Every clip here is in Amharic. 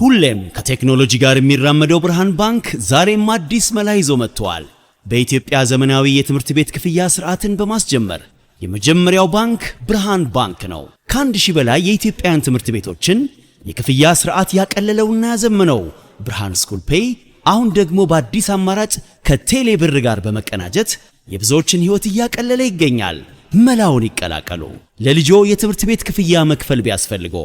ሁሌም ከቴክኖሎጂ ጋር የሚራመደው ብርሃን ባንክ ዛሬም አዲስ መላ ይዞ መጥቷል። በኢትዮጵያ ዘመናዊ የትምህርት ቤት ክፍያ ስርዓትን በማስጀመር የመጀመሪያው ባንክ ብርሃን ባንክ ነው። ከ1000 በላይ የኢትዮጵያን ትምህርት ቤቶችን የክፍያ ስርዓት ያቀለለውና ያዘመነው ብርሃን ስኩል ፔይ አሁን ደግሞ በአዲስ አማራጭ ከቴሌ ብር ጋር በመቀናጀት የብዙዎችን ህይወት እያቀለለ ይገኛል። መላውን ይቀላቀሉ። ለልጆ የትምህርት ቤት ክፍያ መክፈል ቢያስፈልጎ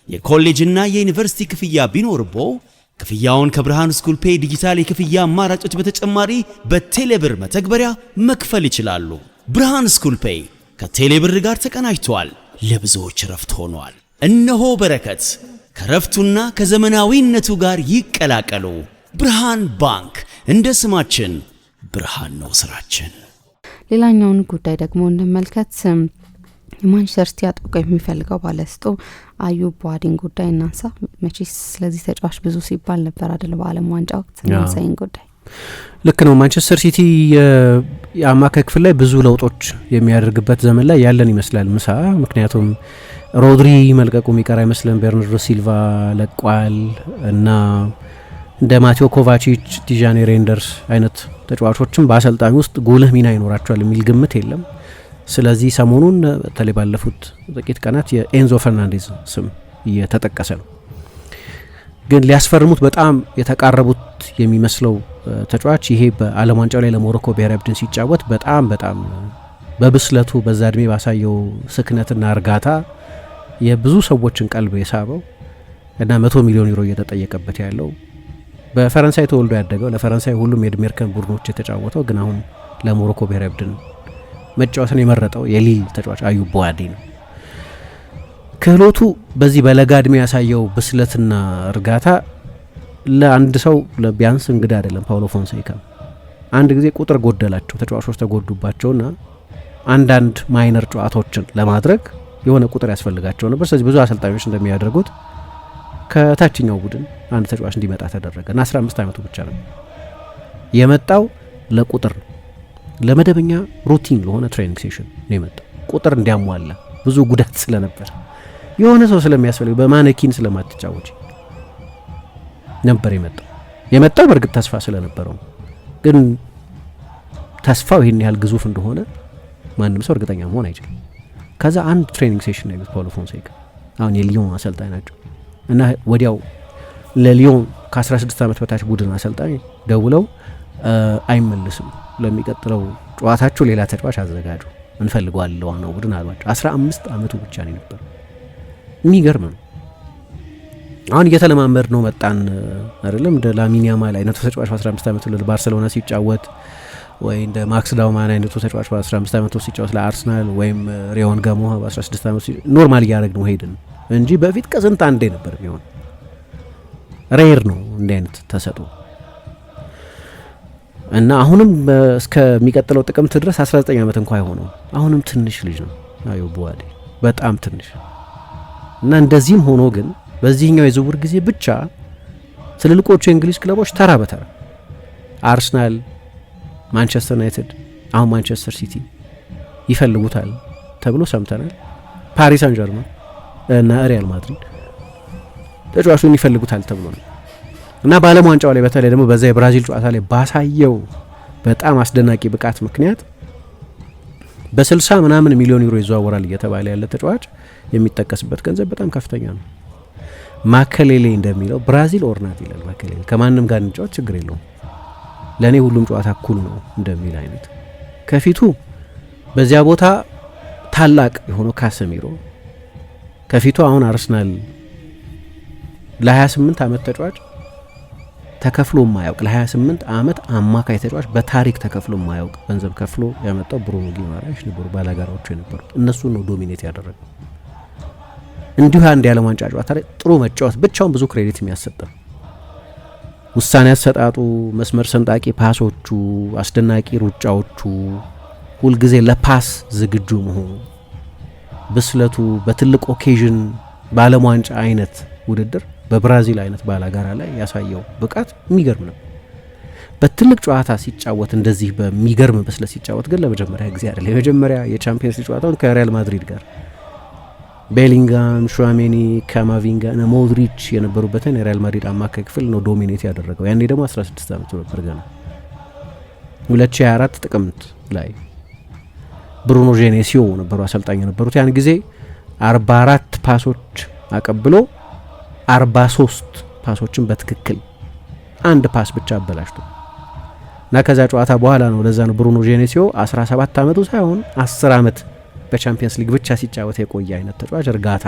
የኮሌጅና የዩኒቨርሲቲ ክፍያ ቢኖርቦ ክፍያውን ከብርሃን ስኩል ፔይ ዲጂታል የክፍያ አማራጮች በተጨማሪ በቴሌብር መተግበሪያ መክፈል ይችላሉ። ብርሃን ስኩል ፔይ ከቴሌብር ጋር ተቀናጅቷል። ለብዙዎች ረፍት ሆኗል። እነሆ በረከት ከረፍቱና ከዘመናዊነቱ ጋር ይቀላቀሉ። ብርሃን ባንክ እንደ ስማችን ብርሃን ነው ስራችን። ሌላኛውን ጉዳይ ደግሞ እንመልከት። ማንቸስተር ሲቲ አጥብቆ የሚፈልገው ባለስጦ አዩብ ቡአዲን ጉዳይ እናንሳ። መቼስ ስለዚህ ተጫዋች ብዙ ሲባል ነበር አይደል? በዓለም ዋንጫ ወቅት እናንሳይን ጉዳይ ልክ ነው። ማንቸስተር ሲቲ የአማካይ ክፍል ላይ ብዙ ለውጦች የሚያደርግበት ዘመን ላይ ያለን ይመስላል ምሳ። ምክንያቱም ሮድሪ መልቀቁ የሚቀር አይመስልም። ቤርናርዶ ሲልቫ ለቋል እና እንደ ማቴዎ ኮቫቺች፣ ቲጃኒ ሬንደርስ አይነት ተጫዋቾችም በአሰልጣኝ ውስጥ ጉልህ ሚና ይኖራቸዋል የሚል ግምት የለም። ስለዚህ ሰሞኑን በተለይ ባለፉት ጥቂት ቀናት የኤንዞ ፈርናንዴዝ ስም እየተጠቀሰ ነው። ግን ሊያስፈርሙት በጣም የተቃረቡት የሚመስለው ተጫዋች ይሄ በዓለም ዋንጫው ላይ ለሞሮኮ ብሔራዊ ቡድን ሲጫወት በጣም በብስለቱ በዛ እድሜ ባሳየው ስክነትና እርጋታ የብዙ ሰዎችን ቀልብ የሳበው እና 100 ሚሊዮን ዩሮ እየተጠየቀበት ያለው በፈረንሳይ ተወልዶ ያደገው ለፈረንሳይ ሁሉም የዕድሜ እርከን ቡድኖች የተጫወተው ግን አሁን ለሞሮኮ ብሔራዊ ቡድን መጫወትን የመረጠው የሊል ተጫዋች አዩብ ቡአዲ ነው። ክህሎቱ በዚህ በለጋ እድሜ ያሳየው ብስለትና እርጋታ ለአንድ ሰው ቢያንስ እንግዳ አይደለም። ፓውሎ ፎንሴካ አንድ ጊዜ ቁጥር ጎደላቸው ተጫዋቾች ተጎዱባቸውና አንዳንድ ማይነር ጨዋታዎችን ለማድረግ የሆነ ቁጥር ያስፈልጋቸው ነበር። ስለዚህ ብዙ አሰልጣኞች እንደሚያደርጉት ከታችኛው ቡድን አንድ ተጫዋች እንዲመጣ ተደረገ እና 15 ዓመቱ ብቻ ነው የመጣው። ለቁጥር ነው ለመደበኛ ሩቲን ለሆነ ትሬኒንግ ሴሽን ነው የመጣው። ቁጥር እንዲያሟላ ብዙ ጉዳት ስለነበር የሆነ ሰው ስለሚያስፈልግ በማነኪን ስለማትጫወች ነበር የመጣው በእርግጥ ተስፋ ስለነበረው ግን ተስፋው ይሄን ያህል ግዙፍ እንደሆነ ማንም ሰው እርግጠኛ መሆን አይችልም። ከዛ አንድ ትሬኒንግ ሴሽን ነው ፓውሎ ፎንሴካ አሁን የሊዮን አሰልጣኝ ናቸው እና ወዲያው ለሊዮን ከ16 ዓመት በታች ቡድን አሰልጣኝ ደውለው አይመልስም ለሚቀጥለው ጨዋታቸው ሌላ ተጫዋች አዘጋጁ እንፈልገዋለን ዋናው ቡድን አሏቸው። 15 ዓመቱ ብቻ ነው ነበር። የሚገርም ነው። አሁን እየተለማመድ ነው መጣን አይደለም እንደ ላሚን ያማል አይነቱ ተጫዋች በ15 ዓመቱ ለባርሴሎና ሲጫወት ወይ እንደ ማክስ ዳውማን አይነቱ ተጫዋች በ15 ዓመቱ ሲጫወት ለአርሰናል ወይም ሪዮን ጋሞሃ በ16 ዓመቱ ኖርማል እያደረግን ነው ሄድን እንጂ በፊት ከስንት አንዴ ነበር የሚሆን። ሬር ነው እንዲህ አይነት ተሰጥኦ እና አሁንም እስከሚቀጥለው ጥቅምት ድረስ 19 ዓመት እንኳን አይሆነው። አሁንም ትንሽ ልጅ ነው አዩብ ቡአዲ በጣም ትንሽ እና እንደዚህም ሆኖ ግን በዚህኛው የዝውውር ጊዜ ብቻ ትልልቆቹ የእንግሊዝ ክለቦች ተራ በተራ አርሰናል፣ ማንቸስተር ዩናይትድ፣ አሁን ማንቸስተር ሲቲ ይፈልጉታል ተብሎ ሰምተናል። ፓሪስ ሳን ጀርመን እና ሪያል ማድሪድ ተጫዋቹን ይፈልጉታል ተብሎ ነው እና በዓለም ዋንጫው ላይ በተለይ ደግሞ በዛ የብራዚል ጨዋታ ላይ ባሳየው በጣም አስደናቂ ብቃት ምክንያት በ60 ምናምን ሚሊዮን ዩሮ ይዘዋወራል እየተባለ ያለ ተጫዋች የሚጠቀስበት ገንዘብ በጣም ከፍተኛ ነው። ማከሌሌ እንደሚለው ብራዚል ኦርናት ይላል። ማከሌሌ ከማንም ጋር እንጫወት ችግር የለውም ለእኔ ሁሉም ጨዋታ እኩል ነው እንደሚል አይነት ከፊቱ በዚያ ቦታ ታላቅ የሆነው ካሰሚሮ ከፊቱ አሁን አርሰናል ለ28 ዓመት ተጫዋች ተከፍሎ የማያውቅ ለ28 ዓመት አማካይ ተጫዋች በታሪክ ተከፍሎ የማያውቅ ገንዘብ ከፍሎ ያመጣው ብሩኖ ጊማራሽ ነበሩ። ባላጋራዎቹ የነበሩት እነሱ ነው ዶሚኔት ያደረገው። እንዲሁ አንድ የዓለም ዋንጫ ጨዋታ ላይ ጥሩ መጫወት ብቻውን ብዙ ክሬዲት የሚያሰጠው ውሳኔ አሰጣጡ፣ መስመር ሰንጣቂ ፓሶቹ፣ አስደናቂ ሩጫዎቹ፣ ሁልጊዜ ለፓስ ዝግጁ መሆኑ፣ ብስለቱ በትልቅ ኦኬዥን በዓለም ዋንጫ አይነት ውድድር በብራዚል አይነት ባላጋራ ላይ ያሳየው ብቃት የሚገርም ነው። በትልቅ ጨዋታ ሲጫወት እንደዚህ በሚገርም ብስለት ሲጫወት ግን ለመጀመሪያ ጊዜ አይደለም። የመጀመሪያ የቻምፒየንስ ሊግ ጨዋታውን ከሪያል ማድሪድ ጋር ቤሊንጋም፣ ሹዋሜኒ፣ ካማቪንጋ እና ሞድሪች የነበሩበትን የሪያል ማድሪድ አማካይ ክፍል ነው ዶሚኔት ያደረገው። ያኔ ደግሞ 16 ዓመቱ ነበር ገና። 2024 ጥቅምት ላይ ብሩኖ ጄኔሲዮ ነበሩ አሰልጣኝ የነበሩት። ያን ጊዜ 44 ፓሶች አቀብሎ 43 ፓሶችን በትክክል አንድ ፓስ ብቻ አበላሽቶ እና ከዛ ጨዋታ በኋላ ነው ለዛ ነው ብሩኖ ጄኔሲዮ 17 ዓመቱ ሳይሆን 10 ዓመት በቻምፒየንስ ሊግ ብቻ ሲጫወት የቆየ አይነት ተጫዋች፣ እርጋታ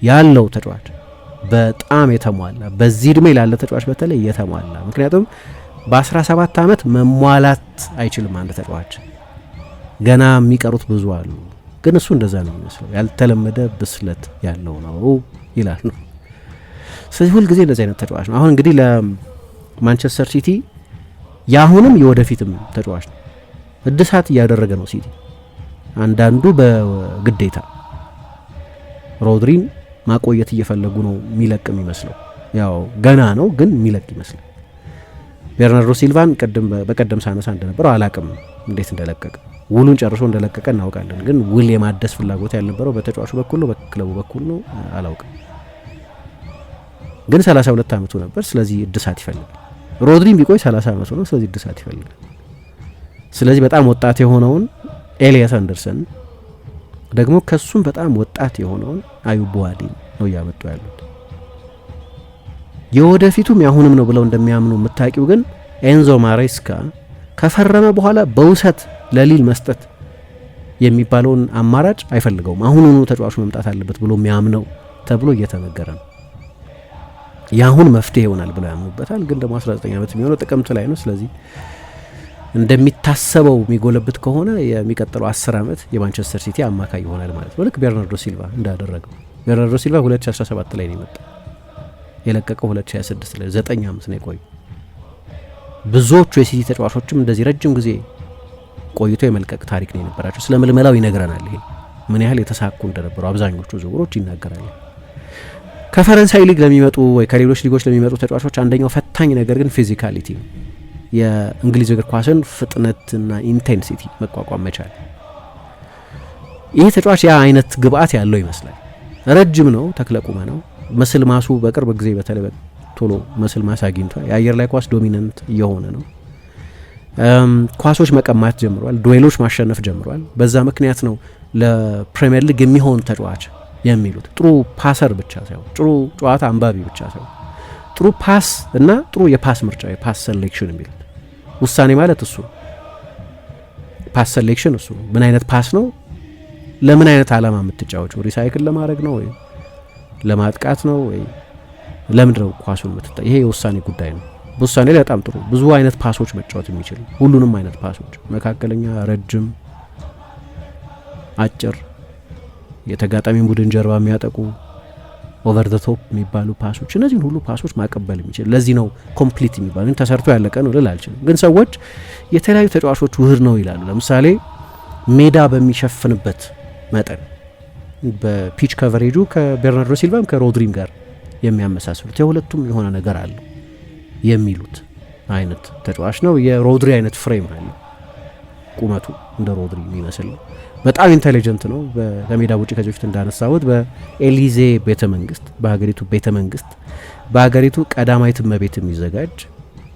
ያለው ተጫዋች፣ በጣም የተሟላ በዚህ እድሜ ላለ ተጫዋች በተለይ የተሟላ። ምክንያቱም በ17 ዓመት መሟላት አይችልም አንድ ተጫዋች፣ ገና የሚቀሩት ብዙ አሉ። ግን እሱ እንደዛ ነው የሚመስለው፣ ያልተለመደ ብስለት ያለው ነው ይላል ነው። ስለዚህ ሁልጊዜ እንደዚህ አይነት ተጫዋች ነው። አሁን እንግዲህ ለማንቸስተር ሲቲ የአሁንም የወደፊትም ተጫዋች ነው። እድሳት እያደረገ ነው ሲቲ፣ አንዳንዱ በግዴታ ሮድሪን ማቆየት እየፈለጉ ነው የሚለቅ የሚመስለው። ያው ገና ነው ግን የሚለቅ ይመስላል። ቤርናርዶ ሲልቫን በቀደም ሳነሳ እንደነበረው አላቅም እንዴት እንደለቀቀ፣ ውሉን ጨርሶ እንደለቀቀ እናውቃለን። ግን ውል የማደስ ፍላጎት ያልነበረው በተጫዋቹ በኩል ነው በክለቡ በኩል ነው አላውቅም። ግን 32 ዓመቱ ነበር። ስለዚህ እድሳት ይፈልጋል። ሮድሪም ቢቆይ 30 ዓመቱ ነው። ስለዚህ እድሳት ይፈልጋል። ስለዚህ በጣም ወጣት የሆነውን ኤሊያስ አንደርሰን ደግሞ ከሱም በጣም ወጣት የሆነውን አዩብ ቡዋዲን ነው እያመጡ ያሉት። የወደፊቱም ያሁንም ነው ብለው እንደሚያምኑ የምታውቂው ግን ኤንዞ ማሬስካ ከፈረመ በኋላ በውሰት ለሊል መስጠት የሚባለውን አማራጭ አይፈልገውም። አሁኑኑ ተጫዋቹ መምጣት አለበት ብሎ የሚያምነው ተብሎ እየተነገረ ነው። ያሁን መፍትሄ ይሆናል ብለው ያምኑበታል። ግን ደግሞ 19 ዓመት የሚሆነው ጥቅምት ላይ ነው። ስለዚህ እንደሚታሰበው የሚጎለብት ከሆነ የሚቀጥለው 10 ዓመት የማንቸስተር ሲቲ አማካይ ይሆናል ማለት ነው። ልክ ቤርናርዶ ሲልቫ እንዳደረገው። ቤርናርዶ ሲልቫ 2017 ላይ ነው የመጣው፣ የለቀቀው 2026 ላይ 9 ዓመት ነው የቆየው። ብዙዎቹ የሲቲ ተጫዋቾችም እንደዚህ ረጅም ጊዜ ቆይቶ የመልቀቅ ታሪክ ነው የነበራቸው። ስለ ምልመላው ይነግረናል። ይሄ ምን ያህል የተሳኩ እንደነበሩ አብዛኞቹ ዝውውሮች ይናገራሉ። ከፈረንሳይ ሊግ ለሚመጡ ወይ ከሌሎች ሊጎች ለሚመጡ ተጫዋቾች አንደኛው ፈታኝ ነገር ግን ፊዚካሊቲ ነው። የእንግሊዝ እግር ኳስን ፍጥነትና ኢንቴንሲቲ መቋቋም መቻል። ይህ ተጫዋች ያ አይነት ግብአት ያለው ይመስላል። ረጅም ነው፣ ተክለቁመ ነው። መስል ማሱ በቅርብ ጊዜ በተለይ ቶሎ መስል ማስ አግኝቷል። የአየር ላይ ኳስ ዶሚናንት እየሆነ ነው። ኳሶች መቀማት ጀምሯል። ዱዌሎች ማሸነፍ ጀምሯል። በዛ ምክንያት ነው ለፕሪሚየር ሊግ የሚሆን ተጫዋች የሚሉት። ጥሩ ፓሰር ብቻ ሳይሆን ጥሩ ጨዋታ አንባቢ ብቻ ሳይሆን ጥሩ ፓስ እና ጥሩ የፓስ ምርጫ የፓስ ሴሌክሽን የሚሉት ውሳኔ ማለት እሱ ፓስ ሴሌክሽን እሱ ምን አይነት ፓስ ነው፣ ለምን አይነት ዓላማ የምትጫወቸው፣ ሪሳይክል ለማድረግ ነው ወይ ለማጥቃት ነው ወይ ለምንድን ነው ኳሱን የምትጣ፣ ይሄ የውሳኔ ጉዳይ ነው። በውሳኔ ላይ በጣም ጥሩ ብዙ አይነት ፓሶች መጫወት የሚችል ሁሉንም አይነት ፓሶች፣ መካከለኛ፣ ረጅም፣ አጭር፣ የተጋጣሚ ቡድን ጀርባ የሚያጠቁ ኦቨር ዘ ቶፕ የሚባሉ ፓሶች፣ እነዚህን ሁሉ ፓሶች ማቀበል የሚችል ለዚህ ነው ኮምፕሊት የሚባሉ ተሰርቶ ያለቀ ነው ልል አልችልም። ግን ሰዎች የተለያዩ ተጫዋቾች ውህድ ነው ይላሉ። ለምሳሌ ሜዳ በሚሸፍንበት መጠን በፒች ከቨሬጁ ከቤርናርዶ ሲልቫም ከሮድሪም ጋር የሚያመሳስሉት የሁለቱም የሆነ ነገር አለው የሚሉት አይነት ተጫዋች ነው። የሮድሪ አይነት ፍሬም አለ፣ ቁመቱ እንደ ሮድሪ የሚመስል ነው። በጣም ኢንቴሊጀንት ነው። ከሜዳ ውጭ ከዚህ በፊት እንዳነሳሁት በኤሊዜ ቤተ መንግስት፣ በሀገሪቱ ቤተ መንግስት፣ በሀገሪቱ ቀዳማዊት እመቤት የሚዘጋጅ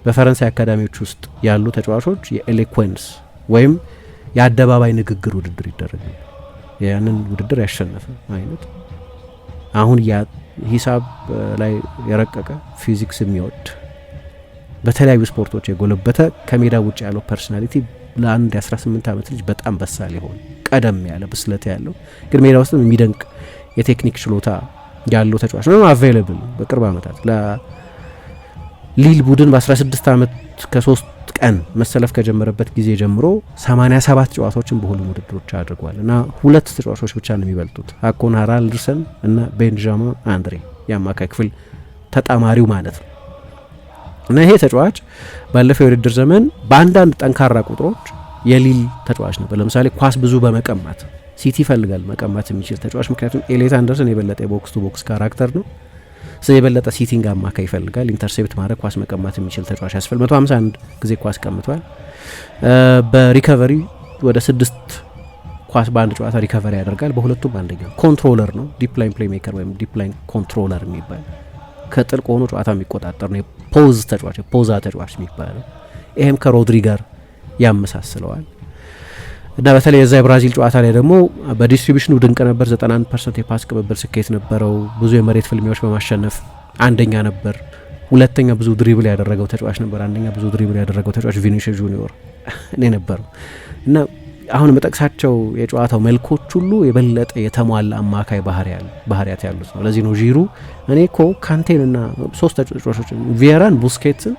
በፈረንሳይ አካዳሚዎች ውስጥ ያሉ ተጫዋቾች የኤሎኩዌንስ ወይም የአደባባይ ንግግር ውድድር ይደረጋል። ያንን ውድድር ያሸነፈ አይነት አሁን ሂሳብ ላይ የረቀቀ ፊዚክስ የሚወድ በተለያዩ ስፖርቶች የጎለበተ ከሜዳ ውጭ ያለው ፐርሶናሊቲ ለአንድ የ18 ዓመት ልጅ በጣም በሳል የሆነ ቀደም ያለ ብስለት ያለው ግን ሜዳ ውስጥም የሚደንቅ የቴክኒክ ችሎታ ያለው ተጫዋች ነው። አቬይለብል በቅርብ ዓመታት ለሊል ቡድን በ16 ዓመት ከ3 ቀን መሰለፍ ከጀመረበት ጊዜ ጀምሮ 87 ጨዋታዎችን በሁሉም ውድድሮች አድርጓል እና 2 ተጫዋቾች ብቻ ነው የሚበልጡት፣ አኮን ሃራልድሰን እና ቤንጃሚን አንድሬ የአማካይ ክፍል ተጣማሪው ማለት ነው። እና ይሄ ተጫዋች ባለፈው የውድድር ዘመን በአንዳንድ ጠንካራ ቁጥሮች የሊል ተጫዋች ነበር። ለምሳሌ ኳስ ብዙ በመቀማት ሲቲ ይፈልጋል መቀማት የሚችል ተጫዋች፣ ምክንያቱም ኤሊየት አንደርሰን የበለጠ የቦክስ ቱ ቦክስ ካራክተር ነው። የበለጠ ሲቲንግ አማካይ ይፈልጋል። ኢንተርሴፕት ማድረግ ኳስ መቀማት የሚችል ተጫዋች ያስፈልጋል። 151 ጊዜ ኳስ ቀምቷል። በሪከቨሪ ወደ 6 ኳስ በአንድ ጨዋታ ሪከቨሪ ያደርጋል። በሁለቱም አንደኛ ኮንትሮለር ነው። ዲፕ ላይን ፕሌይ ሜከር ወይም ዲፕ ላይን ኮንትሮለር የሚባል ከጥልቅ ሆኖ ጨዋታ የሚቆጣጠር ነው። ፖዝ ተጫዋች ፖዛ ተጫዋች የሚባለው ይሄም ከሮድሪ ጋር ያመሳስለዋል። እና በተለይ የዛ የብራዚል ጨዋታ ላይ ደግሞ በዲስትሪቢዩሽኑ ድንቅ ነበር። 91% የፓስ ቅብብል ስኬት ነበረው። ብዙ የመሬት ፍልሚያዎች በማሸነፍ አንደኛ ነበር። ሁለተኛ ብዙ ድሪብል ያደረገው ተጫዋች ነበር። አንደኛ ብዙ ድሪብል ያደረገው ተጫዋች ቪኒሲየስ ጁኒዮር እኔ ነበረው። እና አሁን መጠቅሳቸው የጨዋታው መልኮች ሁሉ የበለጠ የተሟላ አማካይ ባህሪያት ያሉት ነው። ለዚህ ነው ዢሩ እኔ እኮ ካንቴንና ሶስት ተጫዋቾች ቪየራን፣ ቡስኬትስን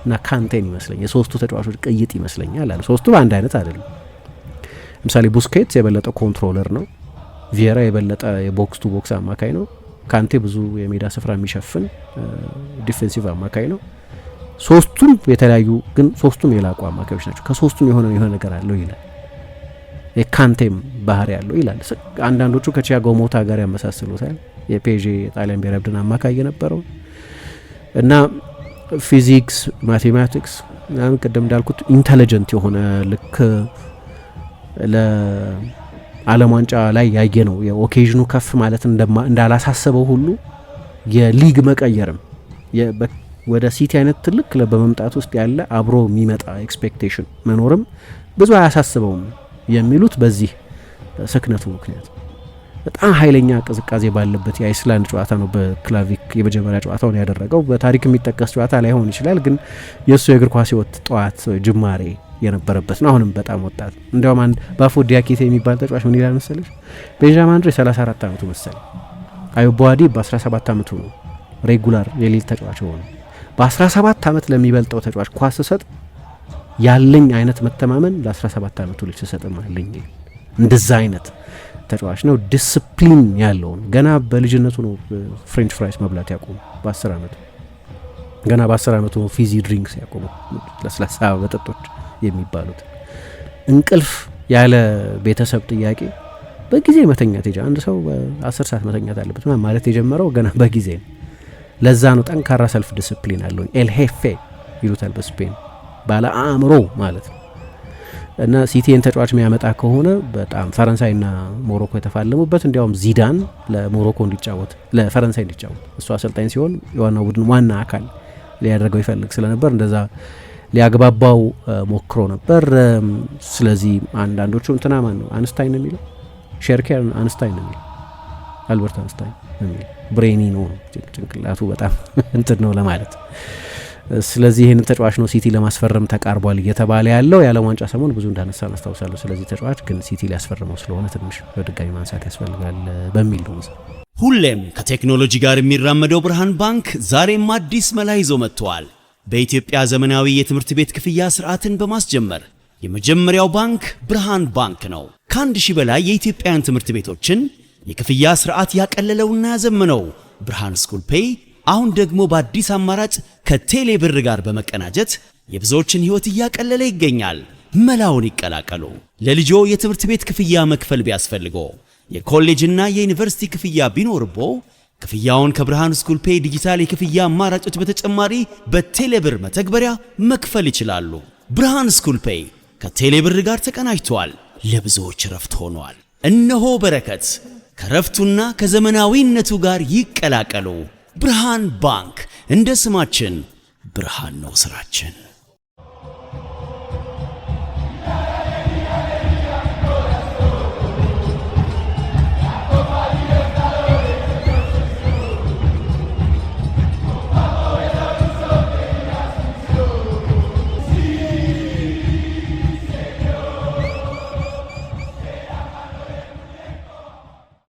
እና ካንቴን ይመስለኛል የሶስቱ ተጫዋቾች ቅይጥ ይመስለኛል አለ። ሶስቱ በአንድ አይነት አይደለም። ለምሳሌ ቡስኬትስ የበለጠ ኮንትሮለር ነው። ቪየራ የበለጠ የቦክስ ቱ ቦክስ አማካይ ነው። ካንቴ ብዙ የሜዳ ስፍራ የሚሸፍን ዲፌንሲቭ አማካይ ነው። ሶስቱም የተለያዩ ግን ሶስቱም የላቁ አማካዮች ናቸው። ከሶስቱም የሆነ ነገር አለው ይላል። የካንቴም ባህሪ ያለው ይላል። አንዳንዶቹ ከቺያጎ ሞታ ጋር ያመሳስሉታል። የፔዤ የጣሊያን ብሔራዊ ቡድን አማካይ የነበረው እና ፊዚክስ፣ ማቴማቲክስ ምናምን ቅድም እንዳልኩት ኢንተሊጀንት የሆነ ልክ ለዓለም ዋንጫ ላይ ያየ ነው የኦኬዥኑ ከፍ ማለት እንዳላሳሰበው ሁሉ የሊግ መቀየርም ወደ ሲቲ አይነት ትልቅ ክለብ በመምጣት ውስጥ ያለ አብሮ የሚመጣ ኤክስፔክቴሽን መኖርም ብዙ አያሳስበውም የሚሉት በዚህ ስክነቱ ምክንያት በጣም ኃይለኛ ቅዝቃዜ ባለበት የአይስላንድ ጨዋታ ነው በክላቪክ የመጀመሪያ ጨዋታውን ያደረገው። በታሪክ የሚጠቀስ ጨዋታ ላይሆን ይችላል፣ ግን የእሱ የእግር ኳስ ሕይወት ጠዋት ጅማሬ የነበረበት ነው። አሁንም በጣም ወጣት እንዲያውም አንድ ባፎ ዲያኬቴ የሚባል ተጫዋች ምን ይላል መሰለሽ፣ ቤንጃሚን አንድሬ 34 ዓመቱ መሰለኝ፣ አዩብ ቡዋዲ በ17 ዓመቱ ነው ሬጉላር የሊግ ተጫዋች ሆነ። በ17 ዓመት ለሚበልጠው ተጫዋች ኳስ ሰጥ ያለኝ አይነት መተማመን ለ17 ዓመቱ ልጅ ሰጥም አለኝ። እንደዛ አይነት ተጫዋች ነው። ዲስፕሊን ያለው ገና በልጅነቱ ነው ፍሬንች ፍራይስ መብላት ያቆመ በ10 ዓመቱ ገና በ10 ዓመቱ ፊዚ ድሪንክስ ያቆመ ለስላሳ መጠጦች የሚባሉት። እንቅልፍ ያለ ቤተሰብ ጥያቄ በጊዜ መተኛት አንድ ሰው 10 ሰዓት መተኛት አለበት ማለት የጀመረው ገና በጊዜ ነው። ለዛ ነው ጠንካራ ሰልፍ ዲስፕሊን አለው። ኤል ሄፌ ይሉታል በስፔን ባለ አእምሮ ማለት ነው። እና ሲቲን ተጫዋች የሚያመጣ ከሆነ በጣም ፈረንሳይና ሞሮኮ የተፋለሙበት እንዲያውም ዚዳን ለሞሮኮ እንዲጫወት ለፈረንሳይ እንዲጫወት እሱ አሰልጣኝ ሲሆን የዋናው ቡድን ዋና አካል ሊያደርገው ይፈልግ ስለነበር እንደዛ ሊያግባባው ሞክሮ ነበር። ስለዚህ አንዳንዶቹ እንትና ማን ነው አንስታይን ነው የሚለው ሼርኬር አንስታይን ነው የሚለው አልበርት አንስታይን ነው የሚለው ብሬኒ ነው ጭንቅላቱ በጣም እንትን ነው ለማለት። ስለዚህ ይህን ተጫዋች ነው ሲቲ ለማስፈረም ተቃርቧል እየተባለ ያለው። የዓለም ዋንጫ ሰሞን ብዙ እንዳነሳ አስታውሳለሁ። ስለዚህ ተጫዋች ግን ሲቲ ሊያስፈርመው ስለሆነ ትንሽ በድጋሚ ማንሳት ያስፈልጋል በሚል ነው። ሁሌም ከቴክኖሎጂ ጋር የሚራመደው ብርሃን ባንክ ዛሬም አዲስ መላ ይዞ መጥቷል። በኢትዮጵያ ዘመናዊ የትምህርት ቤት ክፍያ ስርዓትን በማስጀመር የመጀመሪያው ባንክ ብርሃን ባንክ ነው። ከ1000 በላይ የኢትዮጵያውያን ትምህርት ቤቶችን የክፍያ ስርዓት ያቀለለውና ያዘመነው ብርሃን ስኩል ፔይ አሁን ደግሞ በአዲስ አማራጭ ከቴሌ ብር ጋር በመቀናጀት የብዙዎችን ሕይወት እያቀለለ ይገኛል። መላውን ይቀላቀሉ። ለልጆ የትምህርት ቤት ክፍያ መክፈል ቢያስፈልጎ የኮሌጅና የዩኒቨርሲቲ ክፍያ ቢኖርቦ ክፍያውን ከብርሃን ስኩል ፔይ ዲጂታል የክፍያ አማራጮች በተጨማሪ በቴሌ ብር መተግበሪያ መክፈል ይችላሉ። ብርሃን ስኩል ፔይ ከቴሌ ብር ጋር ተቀናጅቷል። ለብዙዎች ረፍት ሆኗል። እነሆ በረከት ከረፍቱና ከዘመናዊነቱ ጋር ይቀላቀሉ። ብርሃን ባንክ እንደ ስማችን ብርሃን ነው ስራችን።